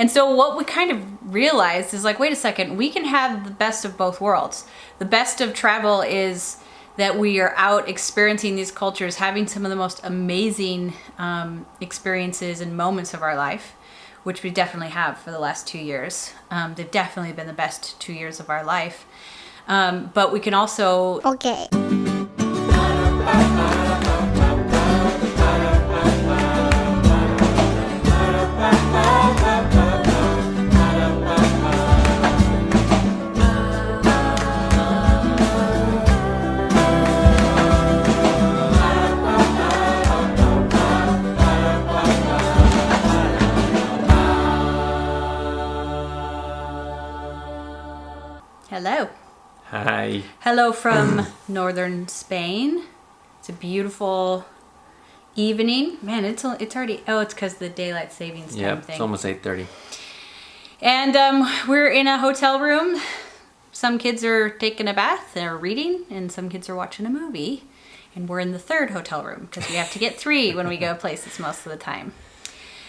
And so what we kind of realized is like, wait a second, we can have the best of both worlds. The best of travel is that we are out experiencing these cultures, having some of the most amazing experiences and moments of our life, which we definitely have for the last 2 years. They've definitely been the best 2 years of our life. But we can also... Okay. Hello. Hi. Hello from northern Spain. It's a beautiful evening. Man, it's already... Oh, it's because the daylight savings time Yep, thing. it's almost 8:30. And we're in a hotel room. Some kids are taking a bath, they're reading, and some kids are watching a movie. And we're in the third hotel room because we have to get 3 when we go places most of the time.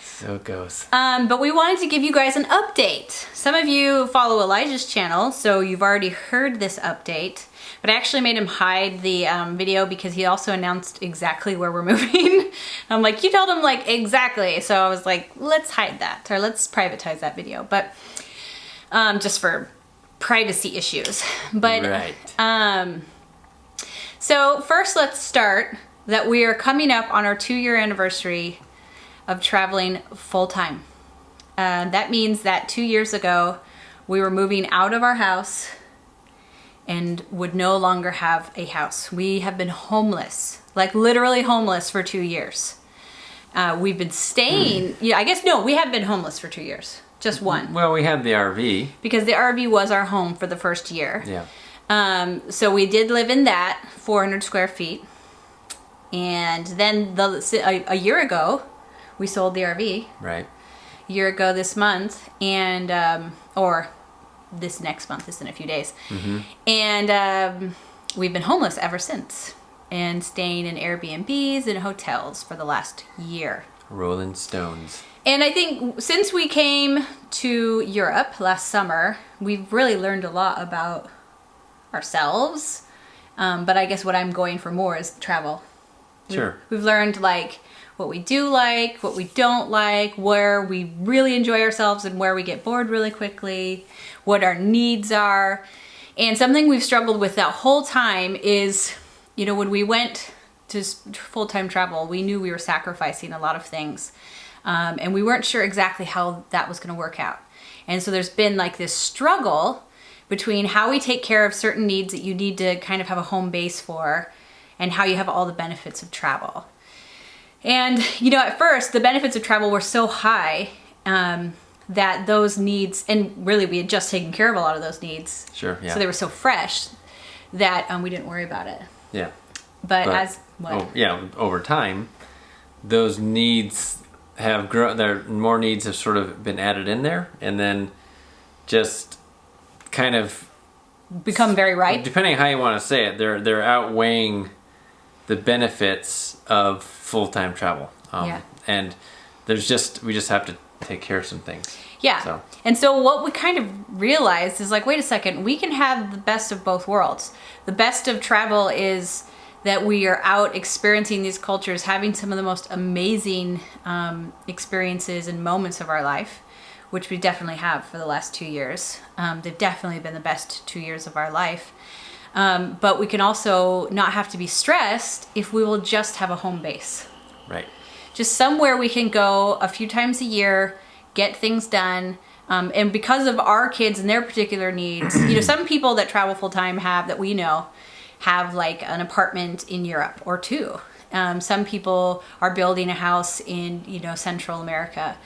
So it goes. But we wanted to give you guys an update. Some of you follow Elijah's channel, so you've already heard this update. But I actually made him hide the video because he also announced exactly where we're moving. I'm like, you told him like exactly. So I was like, let's hide that, or let's privatize that video. But just for privacy issues. But right. So first let's start that we are coming up on our 2-year anniversary of traveling full-time. That means that 2 years ago, we were moving out of our house and would no longer have a house. We have been homeless, like literally homeless for 2 years. We've been staying, yeah, I guess, no, we have been homeless for 2 years, just one. Well, we had the RV. Because the RV was our home for the first year. Yeah. So we did live in that, 400 square feet. And then a year ago, we sold the RV. Right. A year ago this month, and or this next month, is in a few days. Mm-hmm. And we've been homeless ever since, and staying in Airbnbs and hotels for the last year. Rolling Stones. And I think since we came to Europe last summer, we've really learned a lot about ourselves. But I guess what I'm going for more is travel. Sure. We've learned like what we do like, what we don't like, where we really enjoy ourselves and where we get bored really quickly, what our needs are. And something we've struggled with that whole time is, you know, when we went to full-time travel, we knew we were sacrificing a lot of things. And we weren't sure exactly how that was going to work out. And so there's been like this struggle between how we take care of certain needs that you need to kind of have a home base for, and how you have all the benefits of travel. And, you know, at first, the benefits of travel were so high that those needs, and really we had just taken care of a lot of those needs. Sure, yeah. So they were so fresh that we didn't worry about it. Yeah. But as, what? Oh, yeah, over time, those needs have grown, more needs have sort of been added in there, and then just kind of become very ripe. Depending on how you want to say it, they're outweighing the benefits of full-time travel. Yeah. And we just have to take care of some things. Yeah. So. And so what we kind of realized is like, wait a second, we can have the best of both worlds. The best of travel is that we are out experiencing these cultures, having some of the most amazing experiences and moments of our life, which we definitely have for the last 2 years. They've definitely been the best 2 years of our life. But we can also not have to be stressed if we will just have a home base. Right. Just somewhere we can go a few times a year, get things done. And because of our kids and their particular needs, you know, some people that travel full time that we know have like an apartment in Europe or 2. Some people are building a house in, you know, Central America.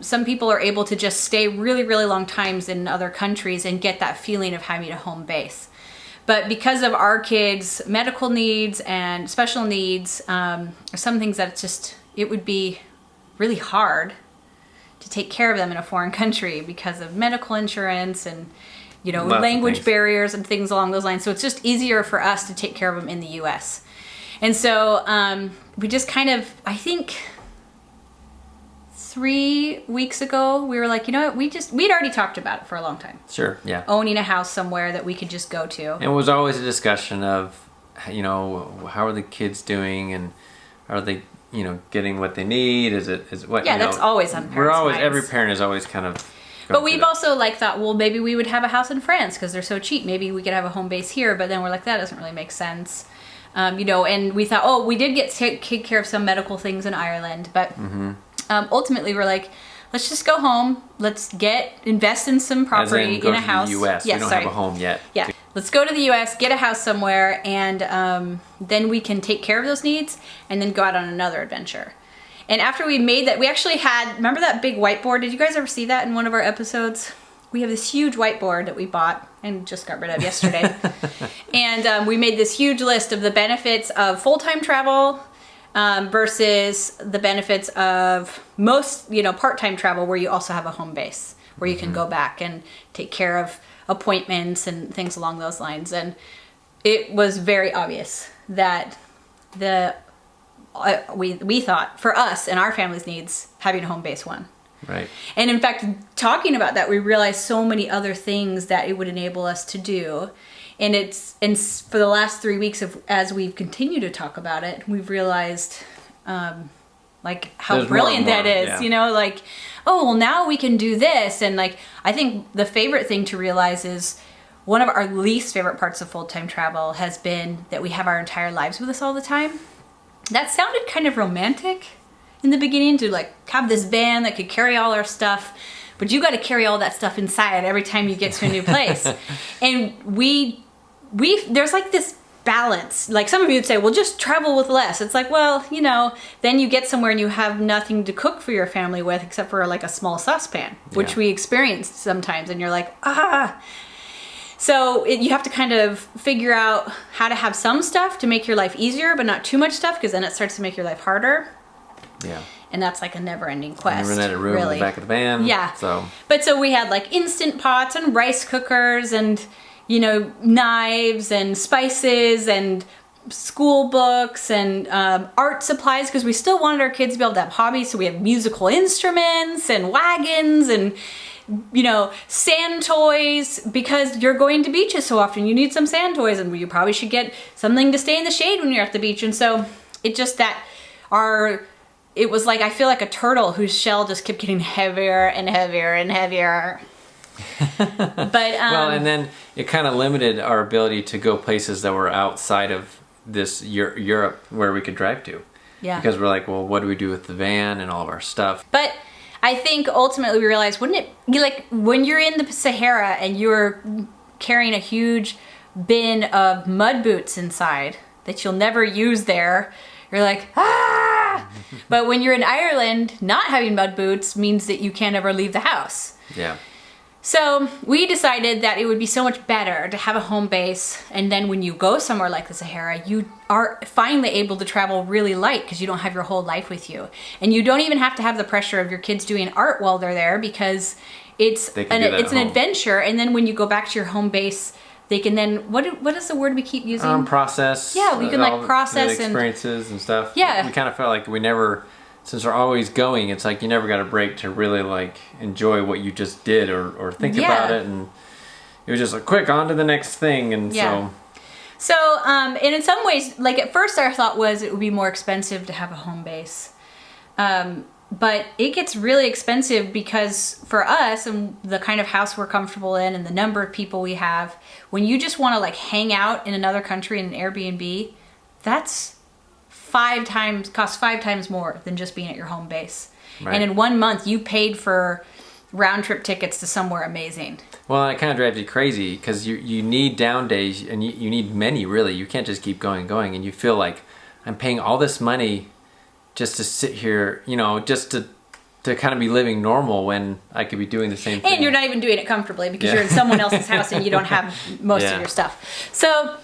Some people are able to just stay really, really long times in other countries and get that feeling of having a home base. But because of our kids' medical needs and special needs, some things that it would be really hard to take care of them in a foreign country because of medical insurance and, you know, language barriers and things along those lines. So it's just easier for us to take care of them in the US. And so we just kind of, I think, 3 weeks ago, we were like, you know what, we'd already talked about it for a long time. Sure, yeah. Owning a house somewhere that we could just go to. And it was always a discussion of, you know, how are the kids doing, and are they, you know, getting what they need? Is what? Yeah, you know, that's always on parents' minds. Every parent is always kind of. But we've also like thought, well, maybe we would have a house in France because they're so cheap. Maybe we could have a home base here. But then we're like, that doesn't really make sense. You know, and we thought, oh, we did get to take care of some medical things in Ireland, but ultimately we're like, let's just go home. Let's invest in some property in a house. To the U.S. Yes, we don't have a home yet. Yeah, let's go to the U.S., get a house somewhere, and then we can take care of those needs, and then go out on another adventure. And after we made that, we actually remember that big whiteboard? Did you guys ever see that in one of our episodes? We have this huge whiteboard that we bought and just got rid of yesterday. And we made this huge list of the benefits of full-time travel versus the benefits of most, you know, part-time travel where you also have a home base where you can go back and take care of appointments and things along those lines. And it was very obvious that we thought for us and our family's needs, having a home base won. Right. And in fact, talking about that, we realized so many other things that it would enable us to do. And for the last 3 weeks as we've continued to talk about it, we've realized like how There's brilliant more, that is, yeah. you know, like, oh, well, now we can do this. And like, I think the favorite thing to realize is one of our least favorite parts of full-time travel has been that we have our entire lives with us all the time. That sounded kind of romantic in the beginning, to like have this van that could carry all our stuff, but you got to carry all that stuff inside every time you get to a new place. And there's like this balance. Like some of you would say, well, just travel with less. It's like, well, you know, then you get somewhere and you have nothing to cook for your family with except for like a small saucepan, which we experience sometimes. And you're like, So you have to kind of figure out how to have some stuff to make your life easier, but not too much stuff, because then it starts to make your life harder. Yeah. And that's like a never-ending quest. Never had a room really. in the back of the van. Yeah. So we had like instant pots and rice cookers and, you know, knives and spices and school books and art supplies, because we still wanted our kids to be able to have hobbies. So we have musical instruments and wagons and, you know, sand toys, because you're going to beaches so often. You need some sand toys, and you probably should get something to stay in the shade when you're at the beach. And so it just it was like, I feel like a turtle whose shell just kept getting heavier and heavier and heavier. But well, and then it kind of limited our ability to go places that were outside of this Europe where we could drive to. Yeah. Because we're like, well, what do we do with the van and all of our stuff? But I think ultimately we realized, wouldn't it be like when you're in the Sahara and you're carrying a huge bin of mud boots inside that you'll never use there, you're like, But when you're in Ireland, not having mud boots means that you can't ever leave the house. Yeah. So we decided that it would be so much better to have a home base, and then when you go somewhere like the Sahara, you are finally able to travel really light because you don't have your whole life with you. And you don't even have to have the pressure of your kids doing art while they're there, because it's an adventure. And then when you go back to your home base, they can then, what is the word we keep using? Process. Yeah, we can like process the experiences and stuff. Yeah. We kind of felt like we never, since we're always going, it's like you never got a break to really like enjoy what you just did or think about it. And it was just like, quick, on to the next thing. And So, and in some ways, like at first our thought was it would be more expensive to have a home base. But it gets really expensive because for us and the kind of house we're comfortable in and the number of people we have, when you just want to like hang out in another country in an Airbnb, that's costs 5 times more than just being at your home base. Right. And in 1 month you paid for round trip tickets to somewhere amazing. Well, it kind of drives you crazy because you need down days, and you need many, really. You can't just keep going, and you feel like I'm paying all this money just to sit here, you know, just to kind of be living normal when I could be doing the same thing. And you're not even doing it comfortably because you're in someone else's house and you don't have most of your stuff. So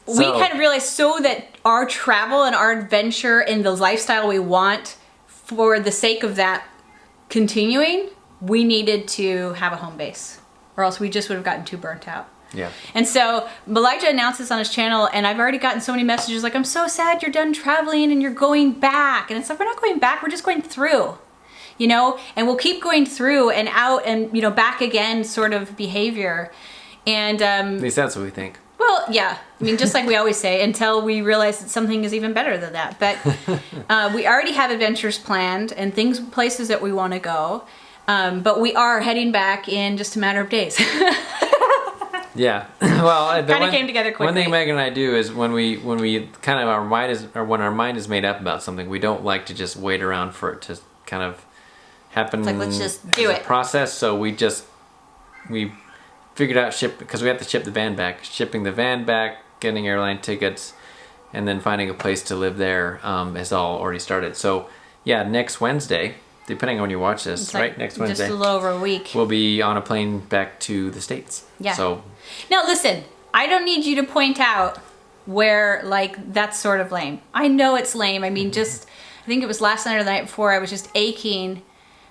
we kind of realized so that our travel and our adventure and the lifestyle we want, for the sake of that continuing, we needed to have a home base, or else we just would have gotten too burnt out. Yeah. And so Elijah announced this on his channel, and I've already gotten so many messages like, I'm so sad you're done traveling and you're going back. And it's like, we're not going back, we're just going through. you know, and we'll keep going through and out and, you know, back again sort of behavior. And At least that's what we think. well, yeah, I mean, just like we always say, until we realize that something is even better than that. But we already have adventures planned and places that we want to go. But we are heading back in just a matter of days. Yeah. Well, kind of came together quickly. One thing Megan and I do is when we kind of when our mind is made up about something, we don't like to just wait around for it to kind of happen. It's like, let's just do it. Process. So we figured out because we have to ship the van back. Shipping the van back, getting airline tickets, and then finding a place to live there has all already started. So yeah, next Wednesday, depending on when you watch this, It's right? like Next Wednesday. just a little over a week. We'll be on a plane back to the States. Yeah. So Now listen, I don't need you to point out where, like, that's sort of lame. I know it's lame. I mean, I think it was last night or the night before, I was just aching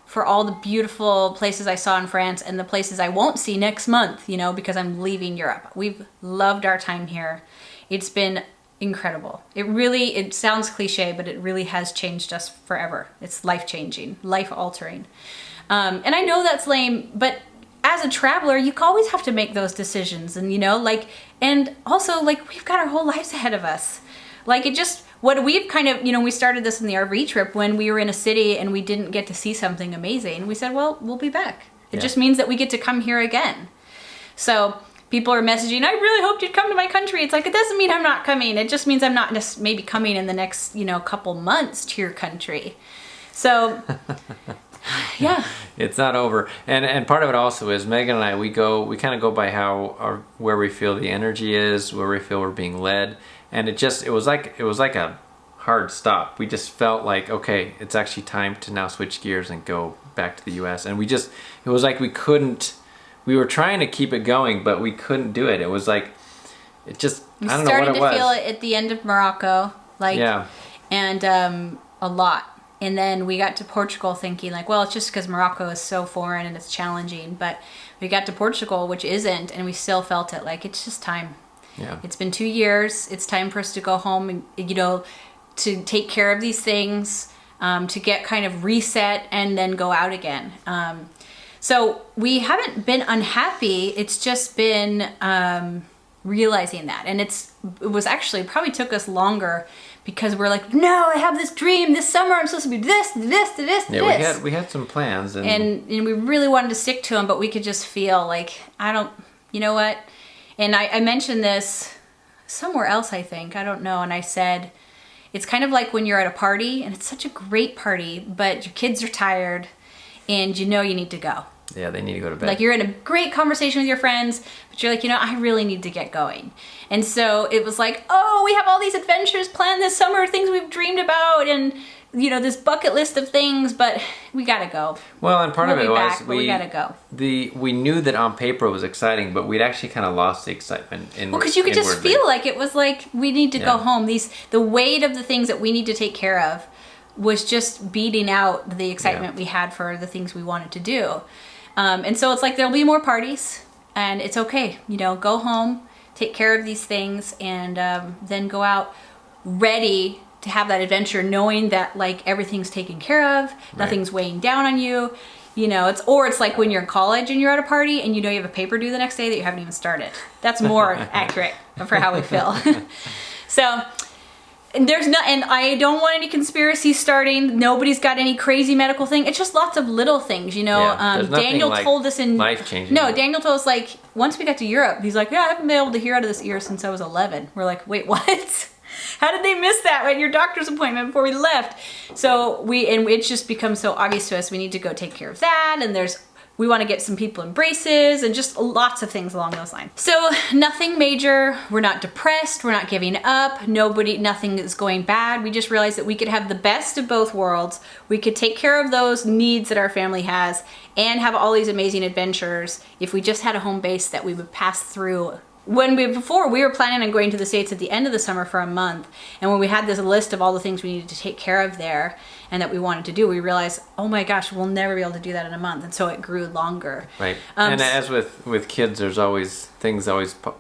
for all the beautiful places I saw in France and the places I won't see next month, you know, because I'm leaving Europe. We've loved our time here. It's been incredible. It sounds cliche, but it really has changed us forever. It's life-changing, life-altering. And I know that's lame, but as a traveler, you always have to make those decisions. And, you know, like, and also, like, we've got our whole lives ahead of us. Like, what we've kind of, you know, we started this in the RV trip when we were in a city and we didn't get to see something amazing. We said, well, we'll be back. It just means that we get to come here again. So people are messaging, I really hoped you'd come to my country. It's like, it doesn't mean I'm not coming. It just means I'm not maybe coming in the next, you know, couple months to your country. So, yeah. It's not over. And part of it also is Megan and I, we kind of go by where we feel the energy is, where we feel we're being led. And it was like a hard stop. We just felt like, okay, it's actually time to now switch gears and go back to the US. And it was like we were trying to keep it going, but we couldn't do it. It was like, I don't know what it was. We started to feel it at the end of Morocco, like, yeah. And a lot. And then we got to Portugal thinking like, well, it's just because Morocco is so foreign and it's challenging. But we got to Portugal, which isn't, and we still felt it. Like, it's just time. Yeah. It's been 2 years. It's time for us to go home and, you know, to take care of these things, to get kind of reset and then go out again. So we haven't been unhappy. It's just been realizing that. And it was actually probably took us longer because we're like, no, I have this dream. This summer I'm supposed to be this, this. Yeah, we had some plans. And we really wanted to stick to them, but we could just feel like, you know what? And I mentioned this somewhere else, I think. I don't know. And I said, it's kind of like when you're at a party, and it's such a great party, but your kids are tired, and you know you need to go. Yeah, they need to go to bed. Like, you're in a great conversation with your friends, but you're like, you know, I really need to get going. And so it was like, oh, we have all these adventures planned this summer, things we've dreamed about, and, you know, this bucket list of things, but we gotta go. Well, and part of it was we gotta go. We knew that on paper it was exciting, but we'd actually kind of lost the excitement. Well, because you could just feel like it was like, we need to go home. The weight of the things that we need to take care of was just beating out the excitement we had for the things we wanted to do. And so it's like, there'll be more parties, and it's okay. You know, go home, take care of these things, and then go out ready to have that adventure, knowing that, like, everything's taken care of, nothing's weighing down on you. You know, it's like when you're in college and you're at a party and you know you have a paper due the next day that you haven't even started. That's more accurate for how we feel. So, and I don't want any conspiracies starting. Nobody's got any crazy medical thing. It's just lots of little things, you know. Daniel told us life-changing. No, Daniel told us, like, once we got to Europe, he's like, yeah, I haven't been able to hear out of this ear since I was 11. We're like, wait, what? How did they miss that at your doctor's appointment before we left? So it's just become so obvious to us we need to go take care of that, and we want to get some people in braces and just lots of things along those lines. So nothing major. We're not depressed. We're not giving up. Nothing is going bad. We just realized that we could have the best of both worlds. We could take care of those needs that our family has and have all these amazing adventures if we just had a home base that we would pass through. Before we were planning on going to the States at the end of the summer for a month, and when we had this list of all the things we needed to take care of there and that we wanted to do, we realized, oh my gosh, we'll never be able to do that in a month, and so it grew longer. Right. And as with kids, there's always things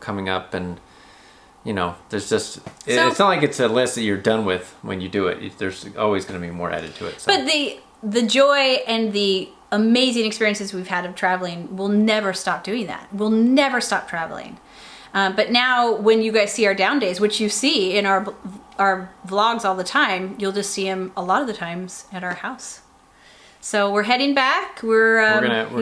coming up, and you know, there's just it's not like it's a list that you're done with when you do it. There's always going to be more added to it. So. But the joy and the amazing experiences we've had of traveling, we'll never stop doing that. We'll never stop traveling. But now when you guys see our down days, which you see in our vlogs all the time, you'll just see them a lot of the times at our house. So we're heading back. We're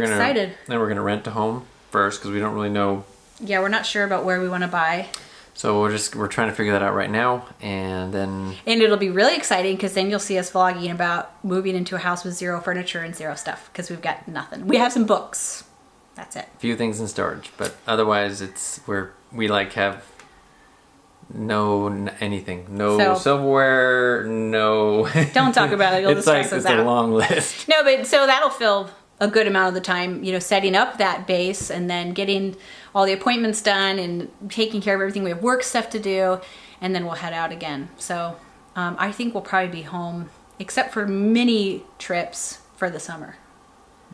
excited. Then we're gonna rent a home first because we don't really know. Yeah, we're not sure about where we want to buy. So we're trying to figure that out right now, and it'll be really exciting because then you'll see us vlogging about moving into a house with zero furniture and zero stuff because we've got nothing. We have some books. That's it. A few things in storage, but otherwise we like have no anything, no silverware, no. Don't talk about it. You'll just stress us out. It's a long list. No, but so that'll fill a good amount of the time, you know, setting up that base and then getting all the appointments done and taking care of everything. We have work stuff to do, and then we'll head out again. So I think we'll probably be home, except for mini trips for the summer.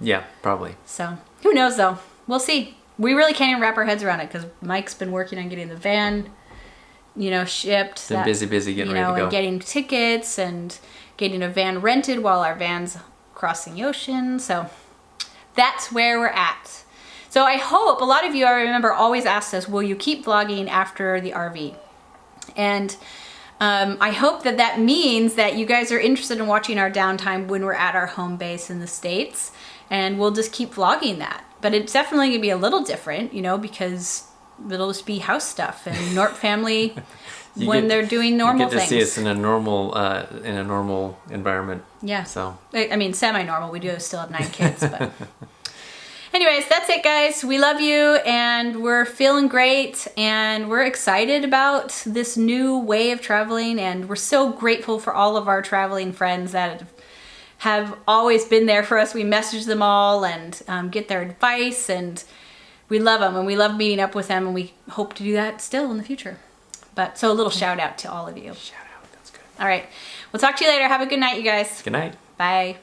Yeah, probably. So who knows though? We'll see. We really can't even wrap our heads around it because Mike's been working on getting the van, you know, shipped. Been busy getting ready to go. And getting tickets and getting a van rented while our van's crossing the ocean. So that's where we're at. So I hope a lot of you, I remember, always asked us, will you keep vlogging after the RV? And I hope that means that you guys are interested in watching our downtime when we're at our home base in the States, and we'll just keep vlogging that. But it's definitely gonna be a little different, you know, because it'll just be house stuff and Norp family when they're doing normal things. You get to see us in a normal environment. Yeah. So I mean, semi-normal. We do still have 9 kids, but. Anyways, that's it, guys. We love you, and we're feeling great, and we're excited about this new way of traveling, and we're so grateful for all of our traveling friends that have always been there for us. We message them all and get their advice, and we love them, and we love meeting up with them, and we hope to do that still in the future. But so a little shout out to all of you. Shout out, that's good. All right. We'll talk to you later. Have a good night, you guys. Good night. Bye.